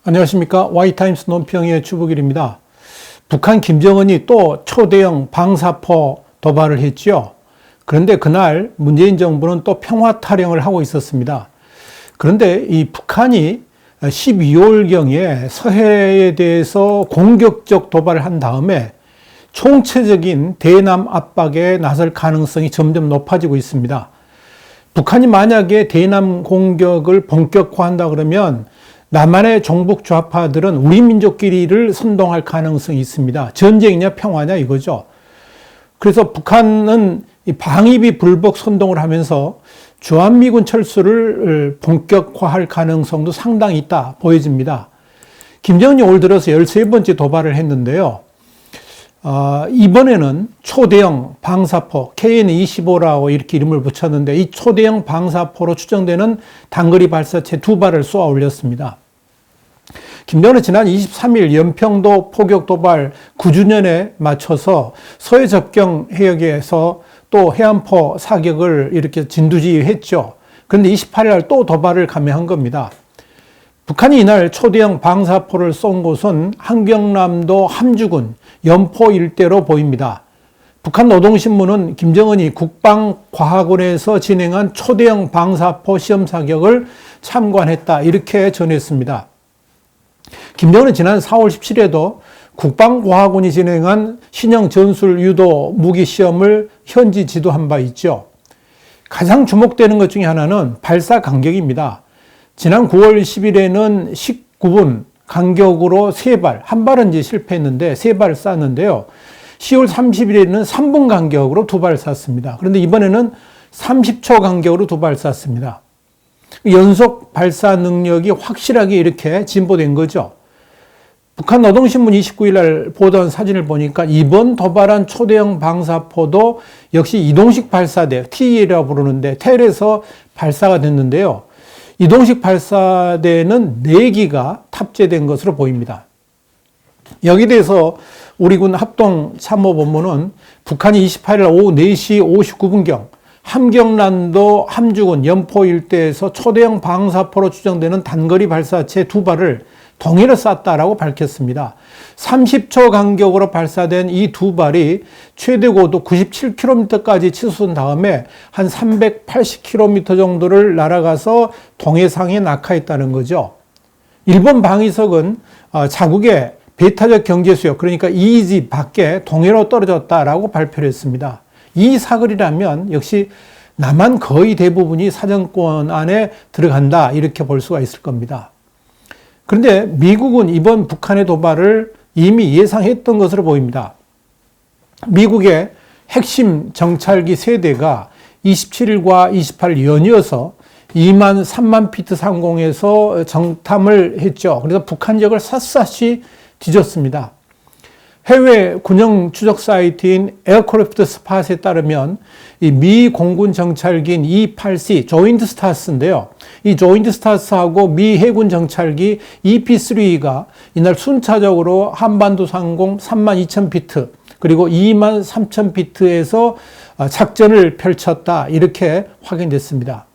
안녕하십니까. Y타임스 논평의 주북일입니다. 북한 김정은이 또 초대형 방사포 도발을 했죠. 그런데 그날 문재인 정부는 또 평화 타령을 하고 있었습니다. 그런데 이 북한이 12월경에 서해에 대해서 공격적 도발을 한 다음에 총체적인 대남 압박에 나설 가능성이 점점 높아지고 있습니다. 북한이 만약에 대남 공격을 본격화한다 그러면 남한의 종북 좌파들은 우리 민족끼리를 선동할 가능성이 있습니다. 전쟁이냐 평화냐 이거죠. 그래서 북한은 방위비 불복 선동을 하면서 주한미군 철수를 본격화할 가능성도 상당히 있다 보여집니다. 김정은이 올 들어서 13번째 도발을 했는데요. 이번에는 초대형 방사포 KN-25라고 이렇게 이름을 붙였는데 이 초대형 방사포로 추정되는 단거리 발사체 2발을 쏘아 올렸습니다. 김정은은 지난 23일 연평도 포격 도발 9주년에 맞춰서 서해 접경 해역에서 또 해안포 사격을 이렇게 진두지휘했죠. 그런데 28일 날 또 도발을 감행한 겁니다. 북한이 이날 초대형 방사포를 쏜 곳은 한경남도 함주군 연포 일대로 보입니다. 북한 노동신문은 김정은이 국방과학원에서 진행한 초대형 방사포 시험 사격을 참관했다 이렇게 전했습니다. 김정은은 지난 4월 17일에도 국방과학원이 진행한 신형 전술 유도 무기 시험을 현지 지도한 바 있죠. 가장 주목되는 것 중에 하나는 발사 간격입니다. 지난 9월 10일에는 19분 간격으로 3발, 한 발은 이제 실패했는데 3발을 쐈는데요. 10월 30일에는 3분 간격으로 2발 쐈습니다. 그런데 이번에는 30초 간격으로 2발 쐈습니다. 연속 발사 능력이 확실하게 이렇게 진보된 거죠. 북한 노동신문 29일 날 보도한 사진을 보니까 이번 도발한 초대형 방사포도 역시 이동식 발사대, TE라고 부르는데 텔에서 발사가 됐는데요. 이동식 발사대는 4기가 탑재된 것으로 보입니다. 여기에 대해서 우리 군 합동참모본부는 북한이 28일 오후 4시 59분경 함경남도 함주군 연포 일대에서 초대형 방사포로 추정되는 단거리 발사체 2발을 동해로 쐈다라고 밝혔습니다. 30초 간격으로 발사된 이 2발이 최대 고도 97km까지 치솟은 다음에 한 380km 정도를 날아가서 동해상에 낙하했다는 거죠. 일본 방위석은 자국의 배타적 경제수역 그러니까 EEZ 밖에 동해로 떨어졌다라고 발표를 했습니다. 이 사거리라면 역시 남한 거의 대부분이 사정권 안에 들어간다 이렇게 볼 수가 있을 겁니다. 그런데 미국은 이번 북한의 도발을 이미 예상했던 것으로 보입니다. 미국의 핵심 정찰기 세대가 27일과 28일 연이어서 2만 3만 피트 상공에서 정탐을 했죠. 그래서 북한 지역을 샅샅이 뒤졌습니다. 해외 군용 추적 사이트인 에어크래프트 스팟에 따르면 이 미 공군 정찰기인 E-8C 조인트 스타스인데요. 이 조인트 스타스하고 미 해군 정찰기 EP-3가 이날 순차적으로 한반도 상공 32,000피트 그리고 23,000피트에서 작전을 펼쳤다 이렇게 확인됐습니다.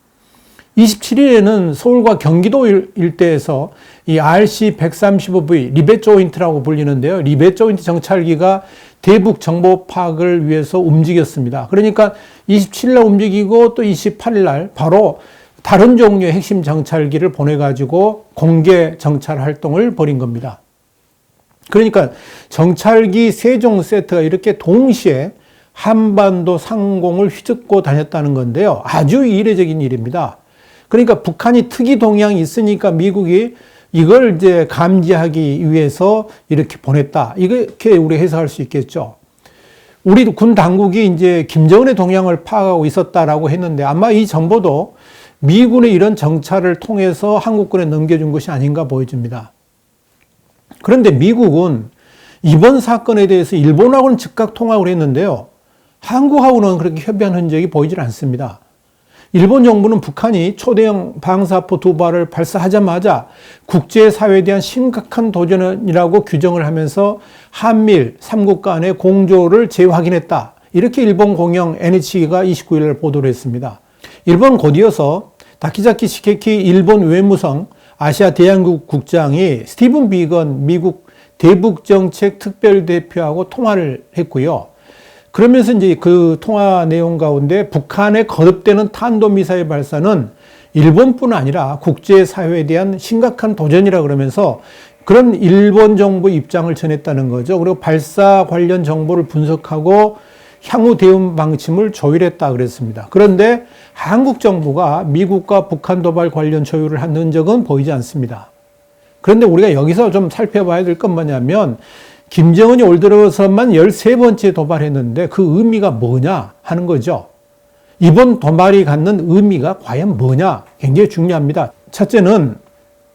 27일에는 서울과 경기도 일대에서 이 RC-135V 리벳 조인트라고 불리는데요. 리벳 조인트 정찰기가 대북 정보 파악을 위해서 움직였습니다. 그러니까 27일 움직이고 또 28일 바로 다른 종류의 핵심 정찰기를 보내가지고 공개 정찰 활동을 벌인 겁니다. 그러니까 정찰기 3종 세트가 이렇게 동시에 한반도 상공을 휘젓고 다녔다는 건데요. 아주 이례적인 일입니다. 그러니까 북한이 특이 동향이 있으니까 미국이 이걸 이제 감지하기 위해서 이렇게 보냈다. 이렇게 우리 해석할 수 있겠죠. 우리 군 당국이 이제 김정은의 동향을 파악하고 있었다라고 했는데 아마 이 정보도 미군의 이런 정찰을 통해서 한국군에 넘겨준 것이 아닌가 보여집니다. 그런데 미국은 이번 사건에 대해서 일본하고는 즉각 통화를 했는데요. 한국하고는 그렇게 협의한 흔적이 보이질 않습니다. 일본 정부는 북한이 초대형 방사포 2발을 발사하자마자 국제사회에 대한 심각한 도전이라고 규정을 하면서 한미일 3국 간의 공조를 재확인했다. 이렇게 일본 공영 NHK가 29일 보도를 했습니다. 일본 곧이어서 다키자키 시케키 일본 외무성 아시아 대양국 국장이 스티븐 비건 미국 대북정책 특별대표하고 통화를 했고요. 그러면서 이제 그 통화 내용 가운데 북한의 거듭되는 탄도미사일 발사는 일본뿐 아니라 국제사회에 대한 심각한 도전이라 그러면서 그런 일본 정부 입장을 전했다는 거죠. 그리고 발사 관련 정보를 분석하고 향후 대응 방침을 조율했다 그랬습니다. 그런데 한국 정부가 미국과 북한 도발 관련 조율을 한 흔적은 보이지 않습니다. 그런데 우리가 여기서 좀 살펴봐야 될 건 뭐냐면 김정은이 올 들어서만 13번째 도발했는데 그 의미가 뭐냐 하는 거죠. 이번 도발이 갖는 의미가 과연 뭐냐 굉장히 중요합니다. 첫째는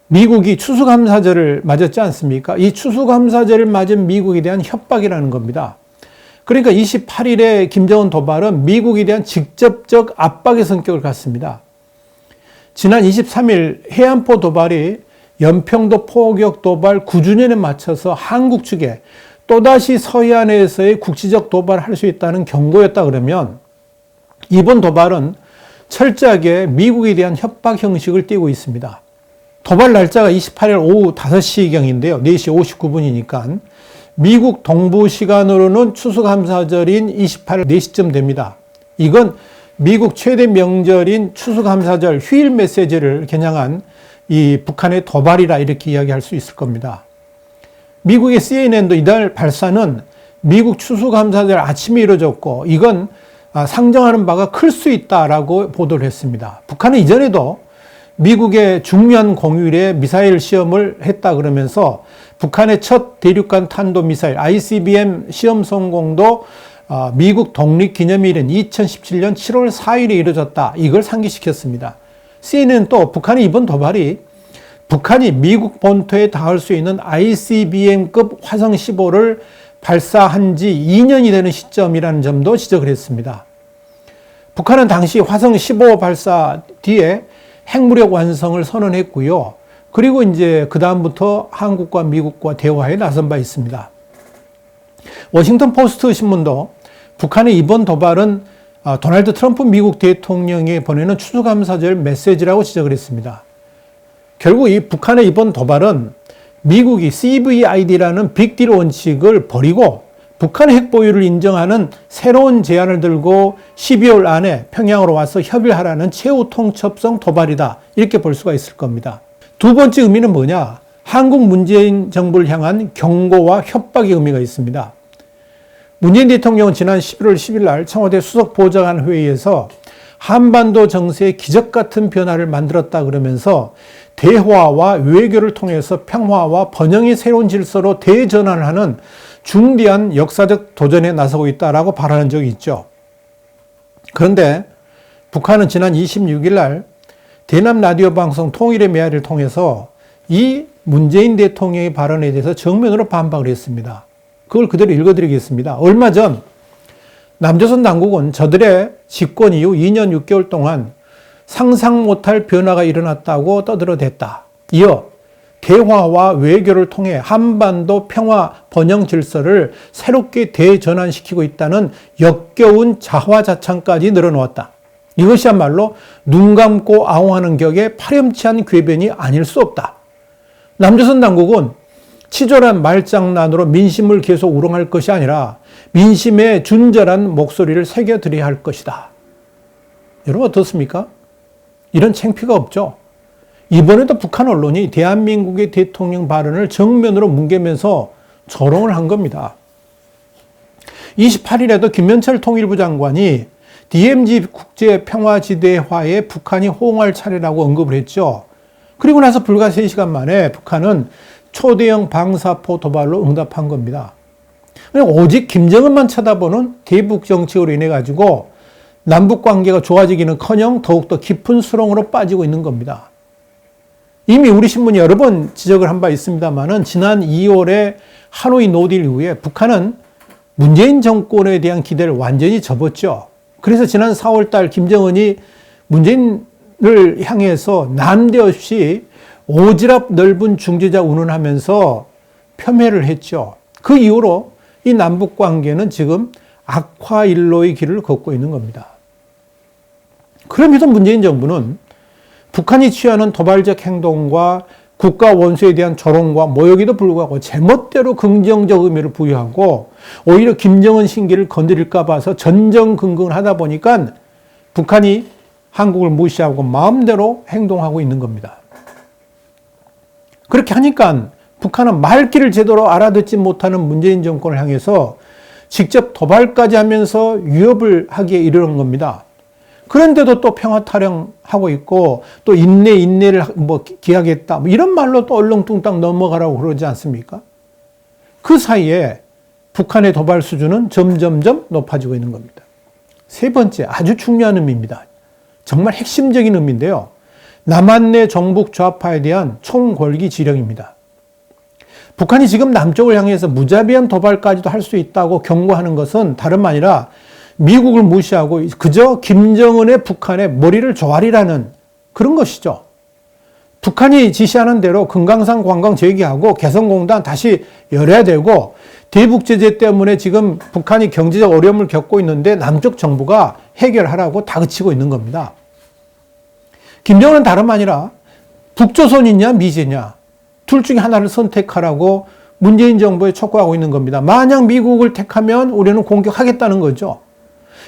미국이 추수감사절을 맞았지 않습니까? 이 추수감사절을 맞은 미국에 대한 협박이라는 겁니다. 그러니까 28일에 김정은 도발은 미국에 대한 직접적 압박의 성격을 갖습니다. 지난 23일 해안포 도발이 연평도 포격 도발 9주년에 맞춰서 한국 측에 또다시 서해안에서의 국지적 도발을 할 수 있다는 경고였다 그러면 이번 도발은 철저하게 미국에 대한 협박 형식을 띠고 있습니다. 도발 날짜가 28일 오후 5시경인데요. 4시 59분이니까 미국 동부 시간으로는 추수감사절인 28일 4시쯤 됩니다. 이건 미국 최대 명절인 추수감사절 휴일 메시지를 겨냥한 이 북한의 도발이라 이렇게 이야기할 수 있을 겁니다. 미국의 CNN도 이달 발사는 미국 추수감사절 아침에 이루어졌고 이건 상정하는 바가 클 수 있다라고 보도를 했습니다. 북한은 이전에도 미국의 중요한 공휴일에 미사일 시험을 했다 그러면서 북한의 첫 대륙간 탄도미사일 ICBM 시험 성공도 미국 독립기념일인 2017년 7월 4일에 이루어졌다. 이걸 상기시켰습니다. CNN은 또 북한의 이번 도발이 북한이 미국 본토에 닿을 수 있는 ICBM급 화성 15를 발사한 지 2년이 되는 시점이라는 점도 지적을 했습니다. 북한은 당시 화성 15 발사 뒤에 핵무력 완성을 선언했고요. 그리고 이제 그다음부터 한국과 미국과 대화에 나선 바 있습니다. 워싱턴 포스트 신문도 북한의 이번 도발은 도널드 트럼프 미국 대통령이 보내는 추수감사절 메시지라고 지적을 했습니다. 결국 이 북한의 이번 도발은 미국이 CVID라는 빅딜 원칙을 버리고 북한의 핵 보유를 인정하는 새로운 제안을 들고 12월 안에 평양으로 와서 협의를 하라는 최후 통첩성 도발이다. 이렇게 볼 수가 있을 겁니다. 두 번째 의미는 뭐냐? 한국 문재인 정부를 향한 경고와 협박의 의미가 있습니다. 문재인 대통령은 지난 11월 10일 날 청와대 수석보좌관 회의에서 한반도 정세의 기적 같은 변화를 만들었다 그러면서 대화와 외교를 통해서 평화와 번영의 새로운 질서로 대전환을 하는 중대한 역사적 도전에 나서고 있다라고 발언한 적이 있죠. 그런데 북한은 지난 26일 날 대남 라디오 방송 통일의 메아리를 통해서 이 문재인 대통령의 발언에 대해서 정면으로 반박을 했습니다. 그걸 그대로 읽어드리겠습니다. 얼마 전 남조선 당국은 저들의 집권 이후 2년 6개월 동안 상상 못할 변화가 일어났다고 떠들어댔다. 이어 대화와 외교를 통해 한반도 평화 번영 질서를 새롭게 대전환시키고 있다는 역겨운 자화자찬까지 늘어놓았다. 이것이야말로 눈 감고 아웅하는 격의 파렴치한 궤변이 아닐 수 없다. 남조선 당국은 치졸한 말장난으로 민심을 계속 우롱할 것이 아니라 민심의 준절한 목소리를 새겨드려야 할 것이다. 여러분 어떻습니까? 이런 창피가 없죠. 이번에도 북한 언론이 대한민국의 대통령 발언을 정면으로 뭉개면서 조롱을 한 겁니다. 28일에도 김현철 통일부 장관이 DMZ 국제평화지대화에 북한이 호응할 차례라고 언급을 했죠. 그리고 나서 불과 3시간 만에 북한은 초대형 방사포 도발로 응답한 겁니다. 오직 김정은만 쳐다보는 대북 정책으로 인해 가지고 남북 관계가 좋아지기는커녕 더욱더 깊은 수렁으로 빠지고 있는 겁니다. 이미 우리 신문이 여러 번 지적을 한 바 있습니다만은 지난 2월에 하노이 노딜 이후에 북한은 문재인 정권에 대한 기대를 완전히 접었죠. 그래서 지난 4월 달 김정은이 문재인을 향해서 난데없이 오지랖 넓은 중재자 운운하면서 폄훼를 했죠. 그 이후로 이 남북 관계는 지금 악화일로의 길을 걷고 있는 겁니다. 그럼에도 문재인 정부는 북한이 취하는 도발적 행동과 국가 원수에 대한 조롱과 모욕에도 불구하고 제멋대로 긍정적 의미를 부여하고 오히려 김정은 신기를 건드릴까 봐서 전전긍긍을 하다 보니까 북한이 한국을 무시하고 마음대로 행동하고 있는 겁니다. 그렇게 하니까 북한은 말귀를 제대로 알아듣지 못하는 문재인 정권을 향해서 직접 도발까지 하면서 위협을 하기에 이르는 겁니다. 그런데도 또 평화 타령하고 있고 또 인내를 기하겠다 이런 말로 또 얼렁뚱땅 넘어가라고 그러지 않습니까? 그 사이에 북한의 도발 수준은 점점점 높아지고 있는 겁니다. 세 번째, 아주 중요한 의미입니다. 정말 핵심적인 의미인데요. 남한내 종북 좌파에 대한 총궐기 지령입니다. 북한이 지금 남쪽을 향해서 무자비한 도발까지도 할 수 있다고 경고하는 것은 다름 아니라 미국을 무시하고 그저 김정은의 북한의 머리를 조아리라는 그런 것이죠. 북한이 지시하는 대로 금강산 관광 재개하고 개성공단 다시 열어야 되고 대북 제재 때문에 지금 북한이 경제적 어려움을 겪고 있는데 남쪽 정부가 해결하라고 다그치고 있는 겁니다. 김정은은 다름 아니라 북조선이냐 미제냐 둘 중에 하나를 선택하라고 문재인 정부에 촉구하고 있는 겁니다. 만약 미국을 택하면 우리는 공격하겠다는 거죠.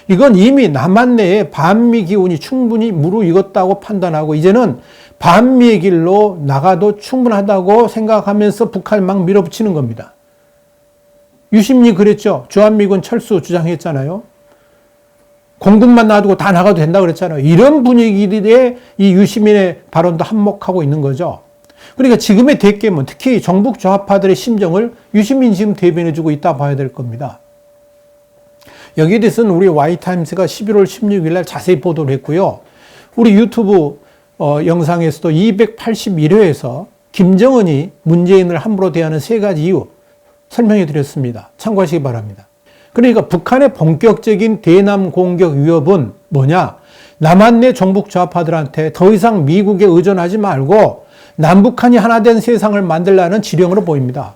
이건 이미 남한 내에 반미 기운이 충분히 무르익었다고 판단하고 이제는 반미의 길로 나가도 충분하다고 생각하면서 북한을 막 밀어붙이는 겁니다. 유심히 그랬죠. 주한미군 철수 주장했잖아요. 공군만 놔두고 다 나가도 된다 그랬잖아요. 이런 분위기에 이 유시민의 발언도 한몫하고 있는 거죠. 그러니까 지금의 대깨문, 특히 정북 좌파들의 심정을 유시민이 지금 대변해주고 있다 봐야 될 겁니다. 여기에 대해서는 우리 Y타임스가 11월 16일 날 자세히 보도를 했고요. 우리 유튜브 영상에서도 281회에서 김정은이 문재인을 함부로 대하는 세 가지 이유 설명해 드렸습니다. 참고하시기 바랍니다. 그러니까 북한의 본격적인 대남 공격 위협은 뭐냐? 남한 내 종북 좌파들한테 더 이상 미국에 의존하지 말고 남북한이 하나 된 세상을 만들라는 지령으로 보입니다.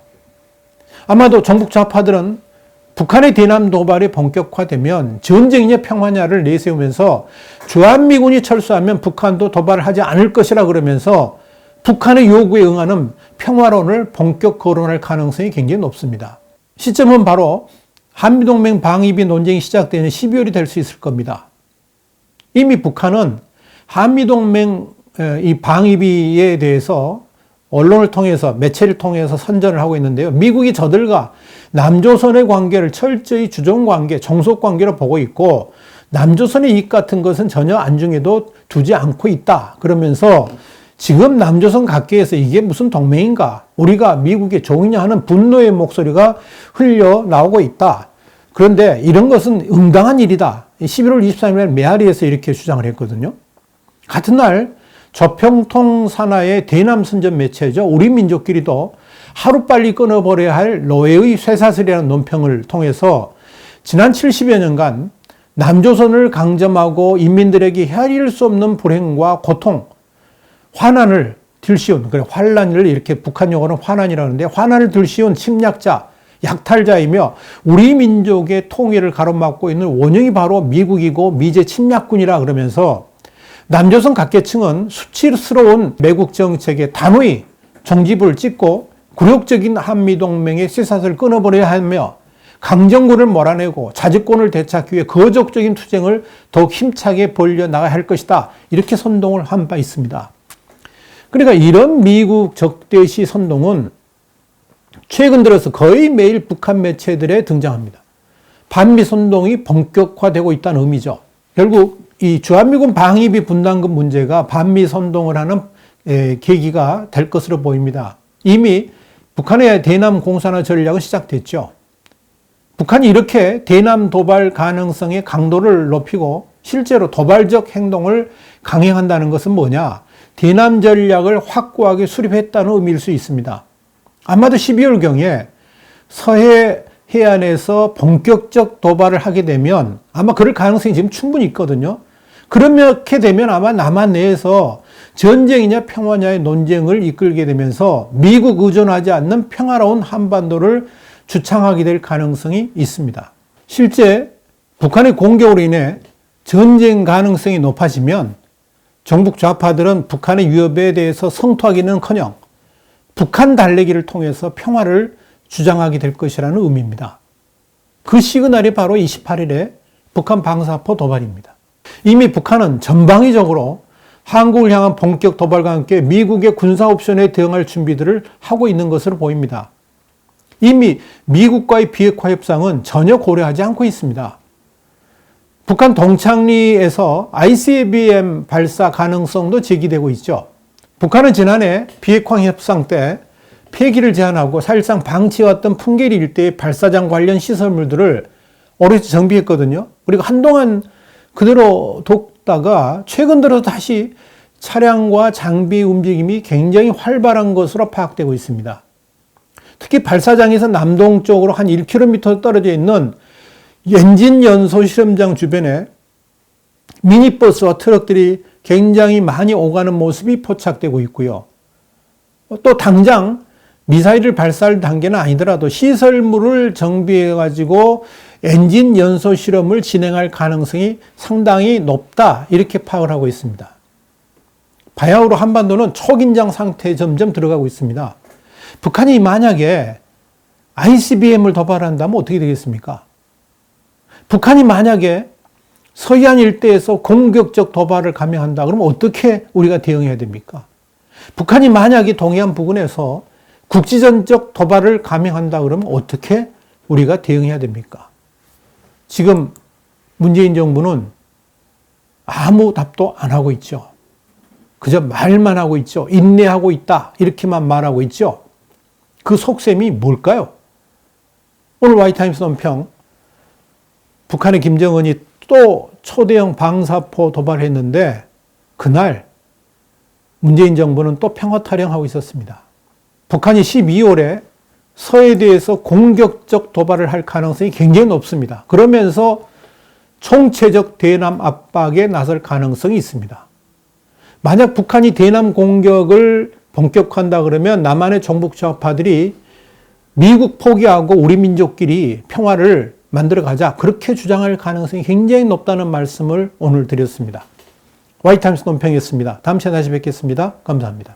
아마도 종북 좌파들은 북한의 대남 도발이 본격화되면 전쟁이냐 평화냐를 내세우면서 주한미군이 철수하면 북한도 도발을 하지 않을 것이라 그러면서 북한의 요구에 응하는 평화론을 본격 거론할 가능성이 굉장히 높습니다. 시점은 바로 한미동맹 방위비 논쟁이 시작되는 12월이 될 수 있을 겁니다. 이미 북한은 한미동맹 이 방위비에 대해서 언론을 통해서 매체를 통해서 선전을 하고 있는데요. 미국이 저들과 남조선의 관계를 철저히 주종관계, 종속관계로 보고 있고 남조선의 이익 같은 것은 전혀 안중에도 두지 않고 있다. 그러면서 지금 남조선 각계에서 이게 무슨 동맹인가? 우리가 미국의 종이냐 하는 분노의 목소리가 흘러나오고 있다. 그런데 이런 것은 응당한 일이다. 11월 23일 메아리에서 이렇게 주장을 했거든요. 같은 날 조평통 산하의 대남 선전 매체죠. 우리 민족끼리도 하루빨리 끊어버려야 할 노예의 쇠사슬이라는 논평을 통해서 지난 70여 년간 남조선을 강점하고 인민들에게 헤아릴 수 없는 불행과 고통, 환난을 들씌운, 그래 환란을 이렇게 북한 용어는 환난이라는데 환난을 들씌운 침략자, 약탈자이며 우리 민족의 통일을 가로막고 있는 원흉이 바로 미국이고 미제 침략군이라 그러면서 남조선 각계층은 수치스러운 매국 정책에 단호히 종지부를 찍고 굴욕적인 한미동맹의 쇠사슬을 끊어버려야 하며 강정군을 몰아내고 자주권을 되찾기 위해 거적적인 투쟁을 더욱 힘차게 벌려나가야 할 것이다. 이렇게 선동을 한 바 있습니다. 그러니까 이런 미국 적대시 선동은 최근 들어서 거의 매일 북한 매체들에 등장합니다. 반미 선동이 본격화되고 있다는 의미죠. 결국 이 주한미군 방위비 분담금 문제가 반미 선동을 하는 계기가 될 것으로 보입니다. 이미 북한의 대남 공산화 전략은 시작됐죠. 북한이 이렇게 대남 도발 가능성의 강도를 높이고 실제로 도발적 행동을 강행한다는 것은 뭐냐? 대남 전략을 확고하게 수립했다는 의미일 수 있습니다. 아마도 12월경에 서해 해안에서 본격적 도발을 하게 되면 아마 그럴 가능성이 지금 충분히 있거든요. 그렇게 되면 아마 남한 내에서 전쟁이냐 평화냐의 논쟁을 이끌게 되면서 미국 의존하지 않는 평화로운 한반도를 주창하게 될 가능성이 있습니다. 실제 북한의 공격으로 인해 전쟁 가능성이 높아지면 정북 좌파들은 북한의 위협에 대해서 성토하기는커녕 북한 달래기를 통해서 평화를 주장하게 될 것이라는 의미입니다. 그 시그널이 바로 28일에 북한 방사포 도발입니다. 이미 북한은 전방위적으로 한국을 향한 본격 도발과 함께 미국의 군사 옵션에 대응할 준비들을 하고 있는 것으로 보입니다. 이미 미국과의 비핵화 협상은 전혀 고려하지 않고 있습니다. 북한 동창리에서 ICBM 발사 가능성도 제기되고 있죠. 북한은 지난해 비핵화 협상 때 폐기를 제한하고 사실상 방치해왔던 풍계리 일대의 발사장 관련 시설물들을 오래 정비했거든요. 그리고 한동안 그대로 뒀다가 최근 들어 다시 차량과 장비 움직임이 굉장히 활발한 것으로 파악되고 있습니다. 특히 발사장에서 남동쪽으로 한 1km 떨어져 있는 엔진 연소 실험장 주변에 미니버스와 트럭들이 굉장히 많이 오가는 모습이 포착되고 있고요. 또 당장 미사일을 발사할 단계는 아니더라도 시설물을 정비해가지고 엔진 연소 실험을 진행할 가능성이 상당히 높다, 이렇게 파악을 하고 있습니다. 바야흐로 한반도는 초긴장 상태에 점점 들어가고 있습니다. 북한이 만약에 ICBM을 도발한다면 어떻게 되겠습니까? 북한이 만약에 서해안 일대에서 공격적 도발을 감행한다 그러면 어떻게 우리가 대응해야 됩니까? 북한이 만약에 동해안 부근에서 국지전적 도발을 감행한다 그러면 어떻게 우리가 대응해야 됩니까? 지금 문재인 정부는 아무 답도 안 하고 있죠. 그저 말만 하고 있죠. 인내하고 있다, 이렇게만 말하고 있죠. 그 속셈이 뭘까요? 오늘 와이타임스 논평, 북한의 김정은이 또 초대형 방사포 도발했는데 그날 문재인 정부는 또 평화 타령하고 있었습니다. 북한이 12월에 서해에 대해서 공격적 도발을 할 가능성이 굉장히 높습니다. 그러면서 총체적 대남 압박에 나설 가능성이 있습니다. 만약 북한이 대남 공격을 본격화한다 그러면 남한의 정북 좌파들이 미국 포기하고 우리 민족끼리 평화를 만들어가자, 그렇게 주장할 가능성이 굉장히 높다는 말씀을 오늘 드렸습니다. 와이타임스 논평이었습니다. 다음 시간에 다시 뵙겠습니다. 감사합니다.